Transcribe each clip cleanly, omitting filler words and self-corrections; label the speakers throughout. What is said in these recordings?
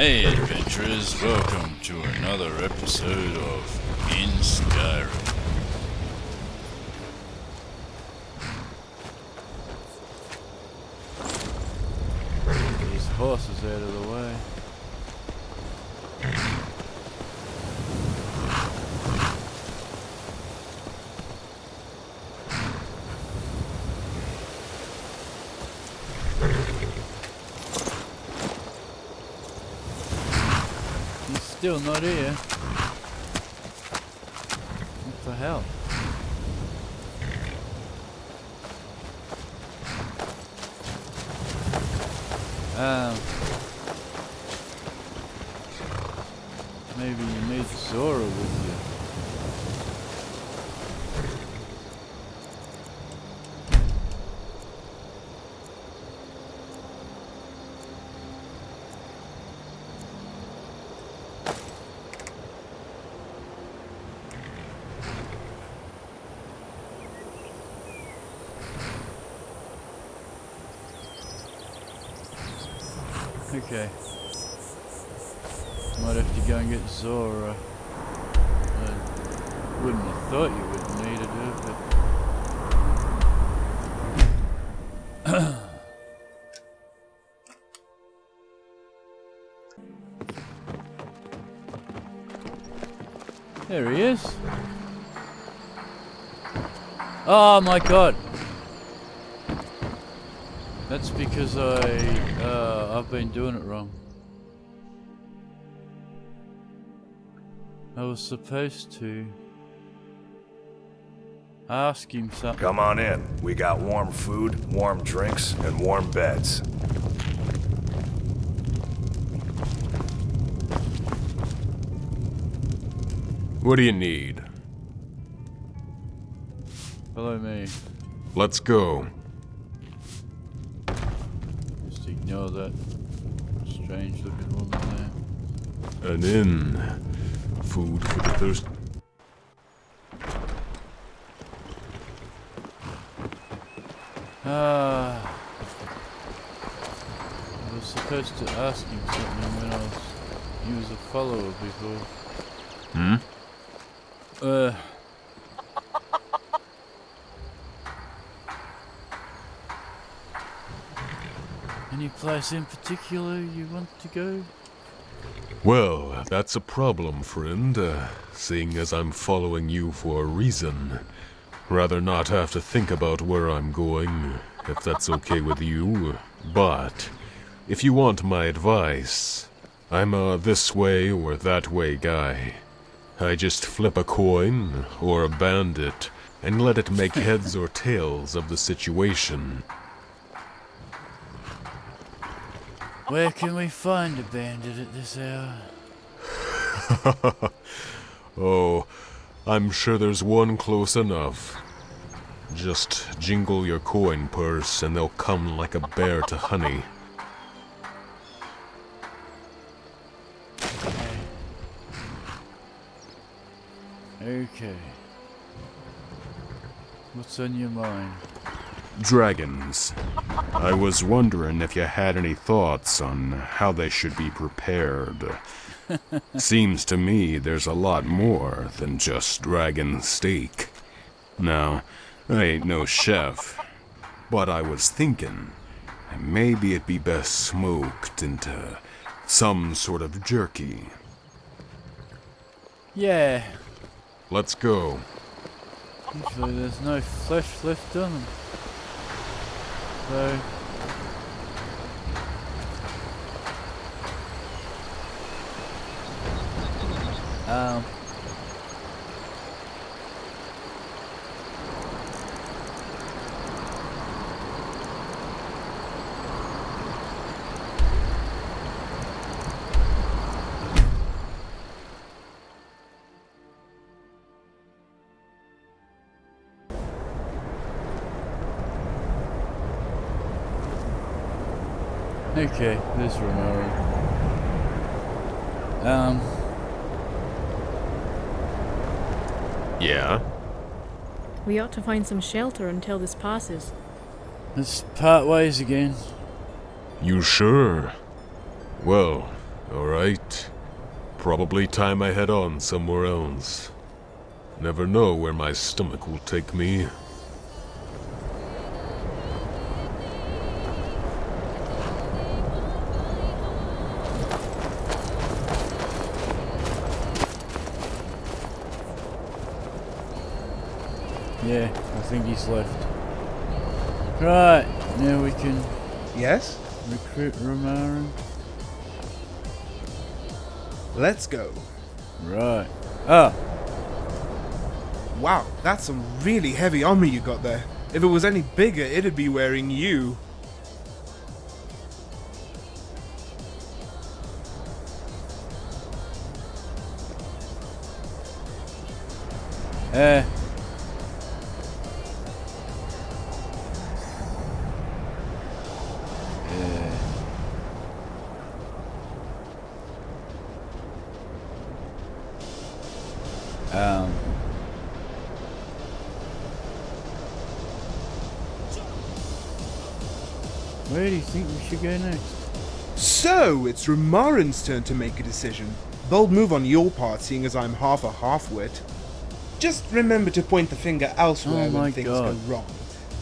Speaker 1: Hey adventurers, welcome to another episode of In Skyrim.
Speaker 2: These horses out of the way. He's still not here. What the hell? Maybe you need Zora with you. Okay. Might have to go and get Zora. I wouldn't have thought you would have needed her, but... There he is. Oh my god! That's because I've been doing it wrong. I was supposed to ask him something.
Speaker 3: Come on in. We got warm food, warm drinks, and warm beds.
Speaker 4: What do you need?
Speaker 2: Follow me.
Speaker 4: Let's go.
Speaker 2: Just ignore that strange looking woman there.
Speaker 4: An inn. Food for the thirsty.
Speaker 2: I was supposed to ask him something when he was a follower before. Any place in particular you want to go?
Speaker 4: Well, that's a problem, friend. Seeing as I'm following you for a reason. Rather not have to think about where I'm going, if that's okay with you. But, if you want my advice, I'm a this way or that way guy. I just flip a coin, or a bandit, and let it make heads or tails of the situation.
Speaker 2: Where can we find a bandit at this hour?
Speaker 4: Oh, I'm sure there's one close enough. Just jingle your coin purse and they'll come like a bear to honey.
Speaker 2: Okay. What's on your mind?
Speaker 5: Dragons. I was wondering if you had any thoughts on how they should be prepared. Seems to me there's a lot more than just dragon steak. Now, I ain't no chef, but I was thinking maybe it'd be best smoked into some sort of jerky.
Speaker 2: Yeah.
Speaker 4: Let's go.
Speaker 2: Usually there's no flesh left on them. So... Okay, there's Renora.
Speaker 4: Yeah?
Speaker 6: We ought to find some shelter until this passes.
Speaker 2: Let's part ways again.
Speaker 4: You sure? Well, Alright. Probably time I head on somewhere else. Never know where my stomach will take me.
Speaker 2: Yeah, I think he's left. Right, now we can
Speaker 7: Yes?
Speaker 2: recruit Romarin.
Speaker 7: Let's go.
Speaker 2: Right. Ah,
Speaker 7: Wow, that's some really heavy armor you got there. If it was any bigger, it'd be wearing you.
Speaker 2: eh. Um. Where do you think we should go next?
Speaker 7: So, it's Romarin's turn to make a decision. Bold move on your part, seeing as I'm half a half-wit. Just remember to point the finger elsewhere
Speaker 2: Oh my
Speaker 7: when things
Speaker 2: God.
Speaker 7: go wrong.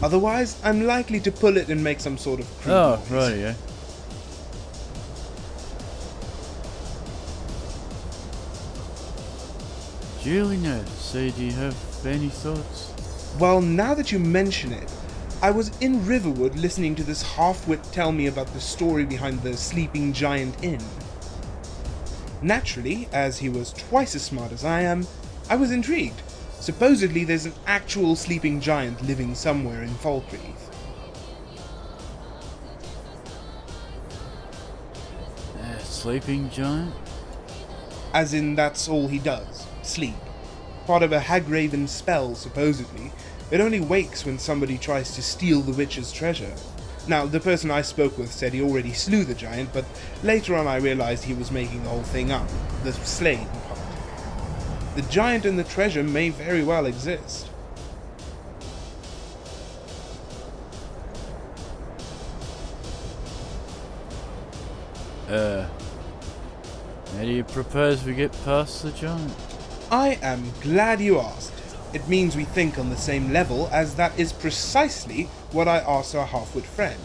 Speaker 7: Otherwise, I'm likely to pull it and make some sort of crude
Speaker 2: Oh,
Speaker 7: noise.
Speaker 2: right, yeah. Julian, so do you have any thoughts?
Speaker 7: Well, now that you mention it, I was in Riverwood listening to this half-wit tell me about the story behind the Sleeping Giant Inn. Naturally, as he was twice as smart as I am, I was intrigued. Supposedly there's an actual sleeping giant living somewhere in Falkreath.
Speaker 2: Sleeping giant?
Speaker 7: As in, that's all he does. Sleep. Part of a Hagraven spell, supposedly. It only wakes when somebody tries to steal the witch's treasure. Now, the person I spoke with said he already slew the giant, but later on I realized he was making the whole thing up. The slaying part. The giant and the treasure may very well exist.
Speaker 2: How do you propose we get past the giant?
Speaker 7: I am glad you asked. It means we think on the same level, as that is precisely what I asked our half-wit friend.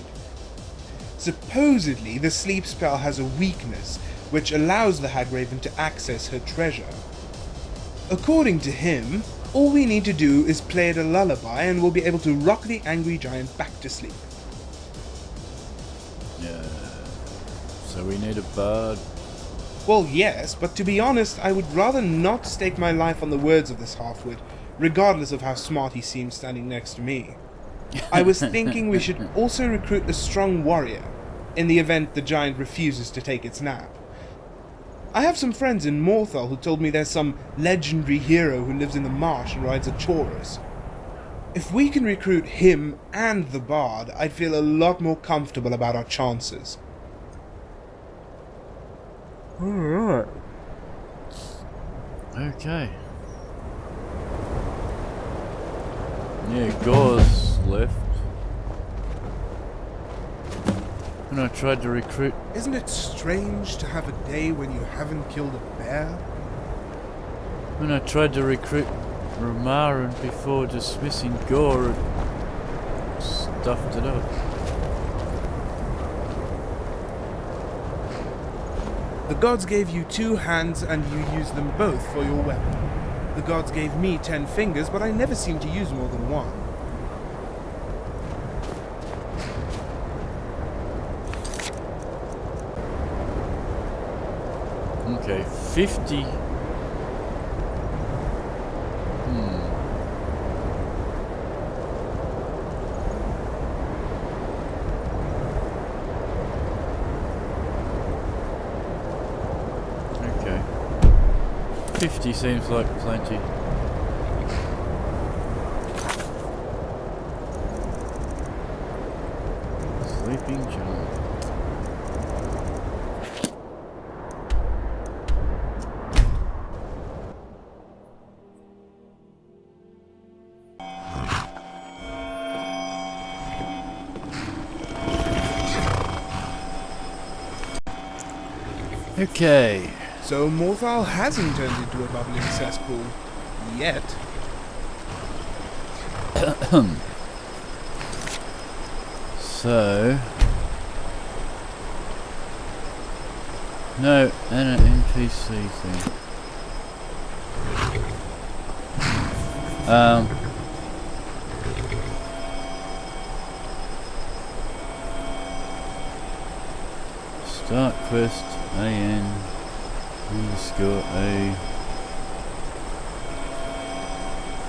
Speaker 7: Supposedly, the sleep spell has a weakness, which allows the Hagraven to access her treasure. According to him, all we need to do is play it a lullaby and we'll be able to rock the angry giant back to sleep.
Speaker 2: So we need a bard.
Speaker 7: Well, yes, but to be honest, I would rather not stake my life on the words of this half-wit, regardless of how smart he seems standing next to me. I was thinking we should also recruit a strong warrior, in the event the giant refuses to take its nap. I have some friends in Morthal who told me there's some legendary hero who lives in the marsh and rides a chorus. If we can recruit him and the bard, I'd feel a lot more comfortable about our chances.
Speaker 2: Alright. Okay. Yeah, Gore's left. And I tried to recruit.
Speaker 7: Isn't it strange to have a day when you haven't killed a bear?
Speaker 2: When I tried to recruit Romarin before dismissing Gore, it stuffed it up.
Speaker 7: The gods gave you 2 hands and you used them both for your weapon. The gods gave me 10 fingers, but I never seem to use more than one.
Speaker 2: Okay, 50. Okay. 50 seems like plenty. Sleeping giant. Okay.
Speaker 7: So Morthal hasn't turned into a bubbling cesspool. Yet.
Speaker 2: So... No, and an NPC thing. Start quest AN underscore A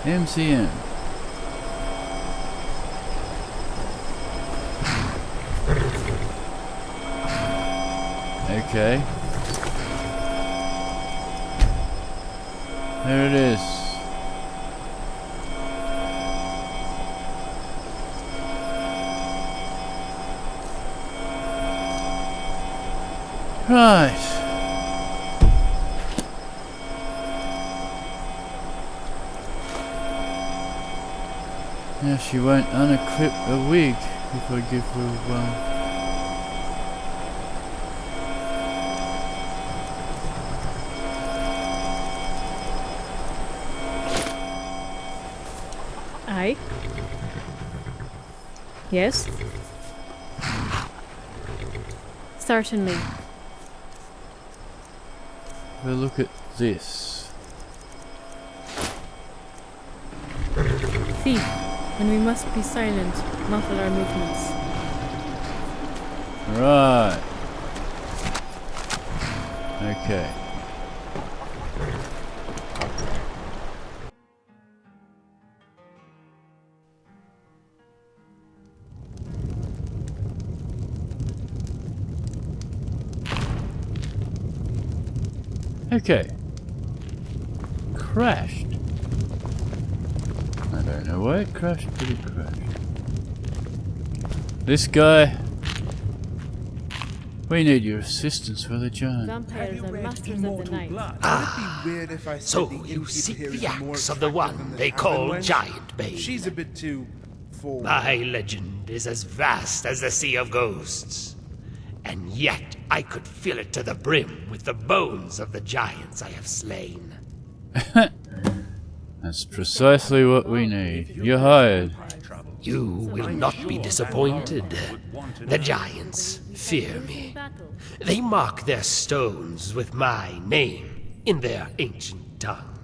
Speaker 2: MCM. Okay. There it is. Right. Now she won't unequip a wig if I give her one.
Speaker 6: Aye. Yes. Certainly.
Speaker 2: Well, look at this.
Speaker 6: Thief, and we must be silent, muffle our movements.
Speaker 2: Right. Okay. Okay. Crashed. I don't know why it crashed, but it crashed. This guy. We need your assistance for the giant.
Speaker 6: Vampires are masters of the night.
Speaker 7: Would it be weird if I said
Speaker 8: So
Speaker 7: the
Speaker 8: you
Speaker 7: innkeeper
Speaker 8: seek
Speaker 7: here is
Speaker 8: the
Speaker 7: more
Speaker 8: axe of the
Speaker 7: attractive
Speaker 8: one
Speaker 7: than
Speaker 8: they
Speaker 7: tavern
Speaker 8: call
Speaker 7: wench?
Speaker 8: Giant Bane.
Speaker 7: She's a bit too forward.
Speaker 8: My legend is as vast as the Sea of Ghosts. And yet I could fill it to the brim with the bones of the giants I have slain.
Speaker 2: That's precisely what we need. You're hired.
Speaker 8: You will not be disappointed. The giants fear me. They mark their stones with my name in their ancient tongue.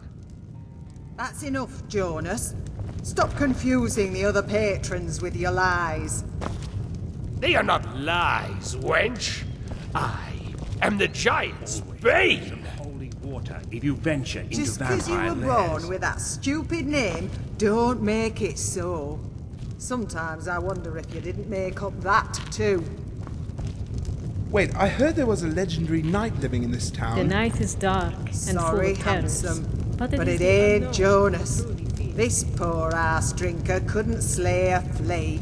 Speaker 9: That's enough, Jonas. Stop confusing the other patrons with your lies.
Speaker 8: They are not lies, wench. I am the giant's bane.
Speaker 10: Holy water if you venture into
Speaker 9: Just because you
Speaker 10: vampire
Speaker 9: were
Speaker 10: lairs.
Speaker 9: born with that stupid name, don't make it so. Sometimes I wonder if you didn't make up that too.
Speaker 7: Wait, I heard there was a legendary knight living in this town.
Speaker 6: The night is dark and full
Speaker 9: Sorry,
Speaker 6: of terrors.
Speaker 9: handsome,
Speaker 6: but
Speaker 9: it
Speaker 6: is the
Speaker 9: ain't
Speaker 6: unknown
Speaker 9: Jonas.
Speaker 6: that truly fears.
Speaker 9: This poor ass drinker couldn't slay a flea.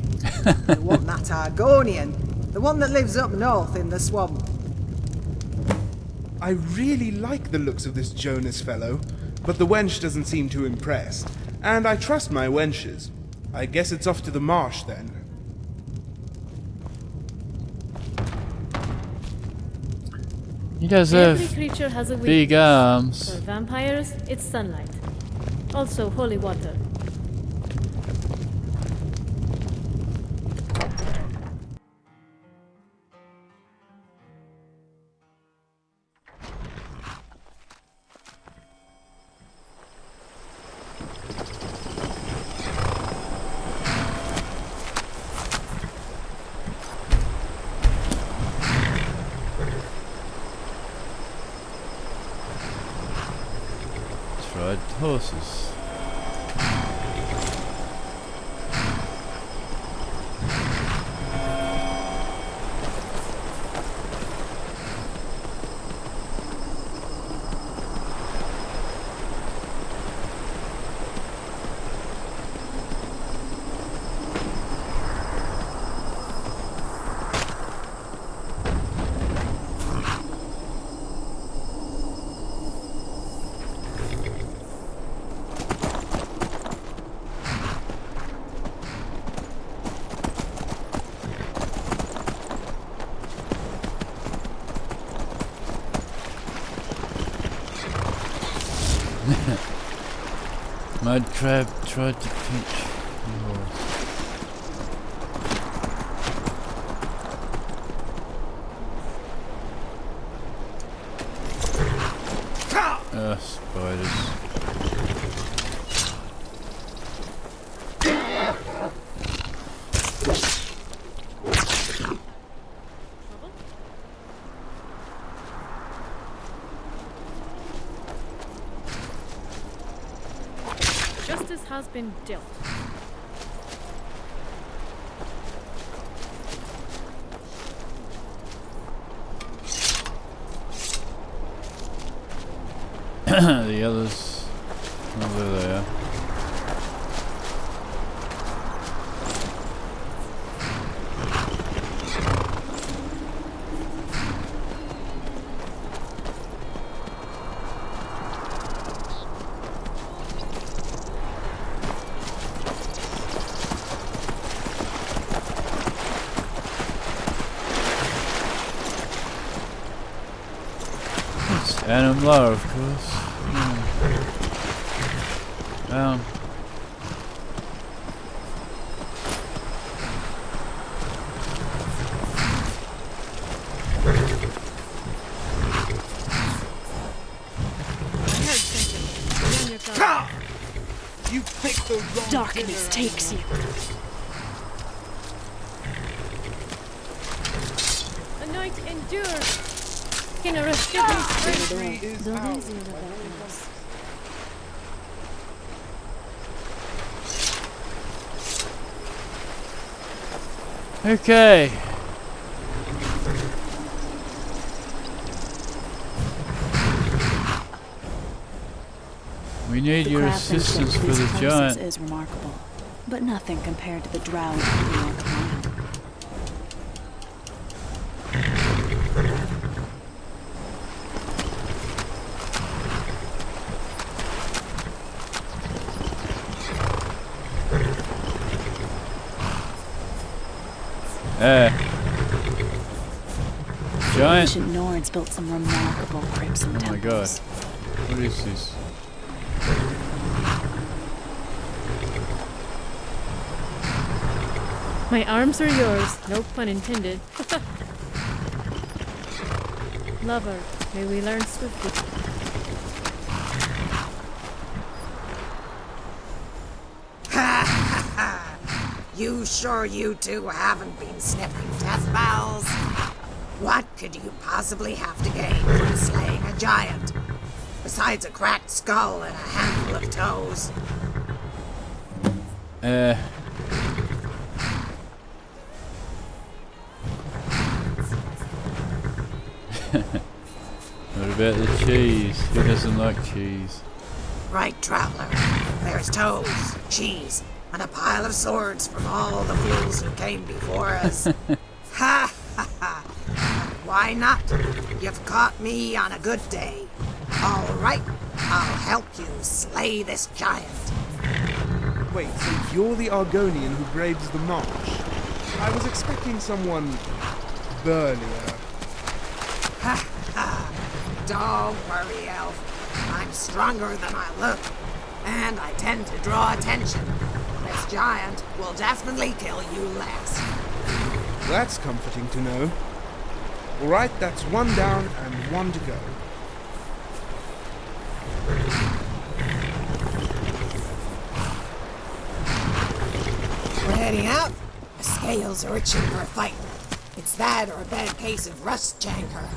Speaker 9: You want that Argonian, the one that lives up north in the swamp.
Speaker 7: I really like the looks of this Jonas fellow, but the wench doesn't seem too impressed. And I trust my wenches. I guess it's off to the marsh then.
Speaker 2: He does
Speaker 6: Every
Speaker 2: have
Speaker 6: creature has a
Speaker 2: big
Speaker 6: weakness.
Speaker 2: arms.
Speaker 6: For vampires, it's sunlight. Also holy water.
Speaker 2: Tried horses. Mud crab tried to pinch the horse. Spiders.
Speaker 6: Justice has been dealt.
Speaker 2: The others. Oh, there they are. Adam Law, of course.
Speaker 7: You picked the wrong
Speaker 6: Darkness
Speaker 7: dinner.
Speaker 6: takes you. The night endures.
Speaker 7: Victory is ours.
Speaker 2: Okay. We need your assistance for the giant.
Speaker 11: Is remarkable, but nothing compared to the drow under your command.
Speaker 2: Giant.
Speaker 11: Ancient Nords built some remarkable crypts and
Speaker 2: Oh my god.
Speaker 11: temples.
Speaker 2: What is this?
Speaker 6: My arms are yours, no pun intended. Lover, may we learn swiftly.
Speaker 9: You sure you two haven't been sniffing death balls? What could you possibly have to gain from slaying a giant? Besides a cracked skull and a handful of toes.
Speaker 2: What about the cheese? Who doesn't like cheese?
Speaker 9: Right, traveler. There's toes, cheese, and a pile of swords from all the fools who came before us. Ha ha ha! Why not? You've caught me on a good day. All right, I'll help you slay this giant.
Speaker 7: Wait, so you're the Argonian who braves the march? I was expecting someone burlier.
Speaker 9: Ha ha! Don't worry, Elf. I'm stronger than I look, and I tend to draw attention. This giant will definitely kill you less.
Speaker 7: That's comforting to know. Alright, that's one down and one to go.
Speaker 9: We're heading out. The scales are itching for a fight. It's that or a bad case of rust chancre.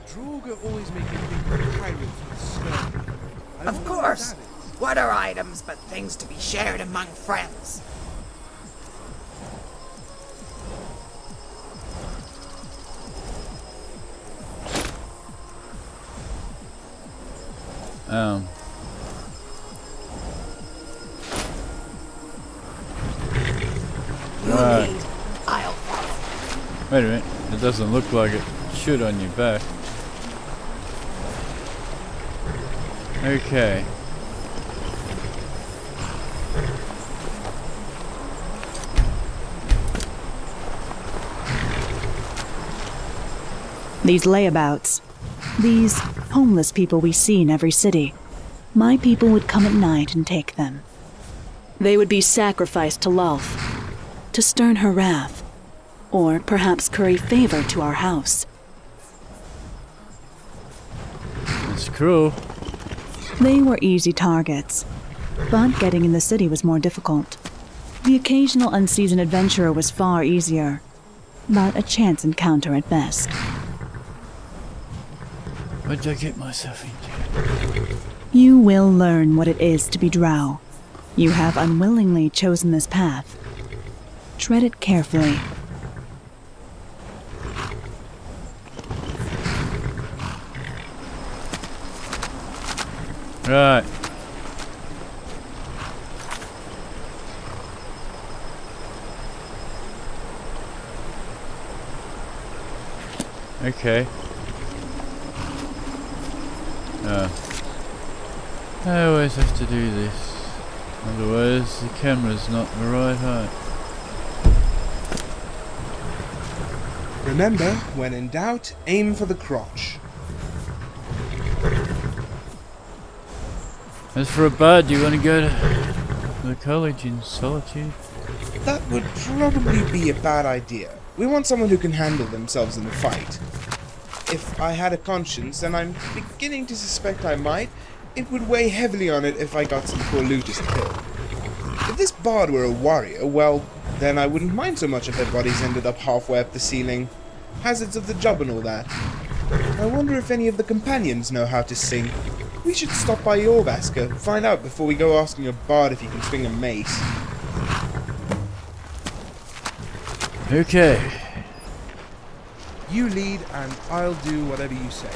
Speaker 7: Droga always make me think of pirates with snow.
Speaker 9: Of course. What are items but things to be shared among friends?
Speaker 2: Right.
Speaker 9: Lead. I'll follow.
Speaker 2: Wait a minute. It doesn't look like it should on your back. Okay.
Speaker 11: These layabouts. These homeless people we see in every city. My people would come at night and take them. They would be sacrificed to Lolth, to stern her wrath, or perhaps curry favor to our house.
Speaker 2: It's cruel.
Speaker 11: They were easy targets, but getting in the city was more difficult. The occasional unseasoned adventurer was far easier, but a chance encounter at best.
Speaker 2: What did I get myself into?
Speaker 11: You will learn what it is to be drow. You have unwillingly chosen this path. Tread it carefully.
Speaker 2: Right. Okay. I always have to do this. Otherwise the camera's not the right height.
Speaker 7: Remember, when in doubt, aim for the crotch.
Speaker 2: As for a bard, do you want to go to the college in solitude?
Speaker 7: That would probably be a bad idea. We want someone who can handle themselves in the fight. If I had a conscience, and I'm beginning to suspect I might, it would weigh heavily on it if I got some poor looters killed. If this bard were a warrior, well, then I wouldn't mind so much if their bodies ended up halfway up the ceiling. Hazards of the job and all that. I wonder if any of the companions know how to sing. We should stop by Yorvasker, find out before we go asking a bard if he can swing a mace.
Speaker 2: Okay.
Speaker 7: You lead, and I'll do whatever you say.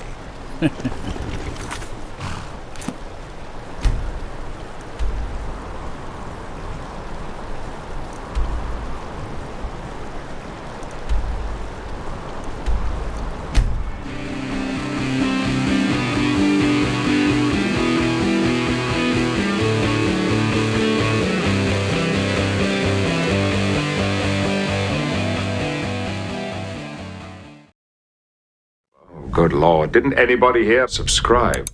Speaker 12: Good Lord, didn't anybody here subscribe?